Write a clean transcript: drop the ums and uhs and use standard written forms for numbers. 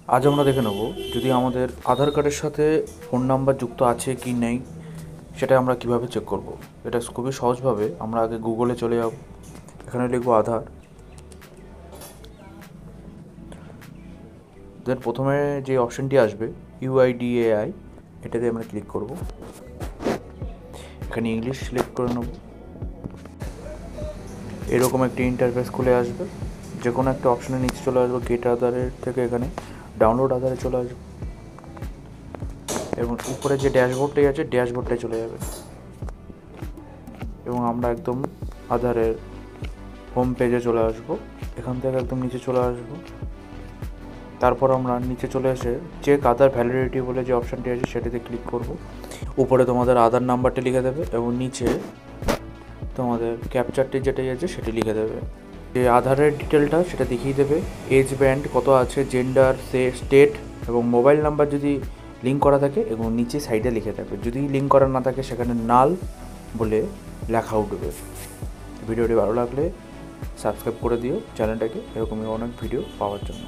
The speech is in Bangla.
আজ আমরা দেখে নেব যদি আমাদের আধার কার্ডের সাথে ফোন নাম্বার যুক্ত আছে কি নেই সেটা আমরা কিভাবে চেক করব। এটা খুবই সহজভাবে আমরা আগে গুগলে চলে যাব, এখানে লিখব আধার, দেন প্রথমে যে অপশানটি আসবে ইউআইডিএআই, এটাতে আমরা ক্লিক করব। এখানে ইংলিশ সিলেক্ট করে নেব। এরকম একটি ইন্টারফেস খুলে আসবে, যে কোনো একটা অপশানের নিচে চলে আসবে গেট আধারের থেকে এখানে ডাউনলোড আধারে চলে আসবে এবং উপরে যে ড্যাশবোর্ডটাই আছে ড্যাশবোর্ডটাই চলে যাবে এবং আমরা একদম আধারের হোম পেজে চলে আসব। এখান থেকে একদম নিচে চলে আসব, তারপর আমরা নিচে চলে এসে চেক আধার ভ্যালিডিটি বলে যে অপশানটি আছে সেটিতে ক্লিক করব। উপরে তোমাদের আধার নাম্বারটি লিখে দেবে এবং নিচে তোমাদের ক্যাপচারটি যেটাই আছে সেটি লিখে দেবে। যে আধারের ডিটেলটা সেটা দেখিয়ে দেবে, এজ ব্যান্ড কত আছে, জেন্ডার, স্টেট এবং মোবাইল নাম্বার যদি লিঙ্ক করা থাকে এবং নিচে সাইডে লিখে দেবে। যদি লিঙ্ক করা না থাকে সেখানে নাল বলে লেখা উঠবে। ভিডিওটি ভালো লাগলে সাবস্ক্রাইব করে দিও চ্যানেলটাকে এরকমই অনেক ভিডিও পাওয়ার জন্য।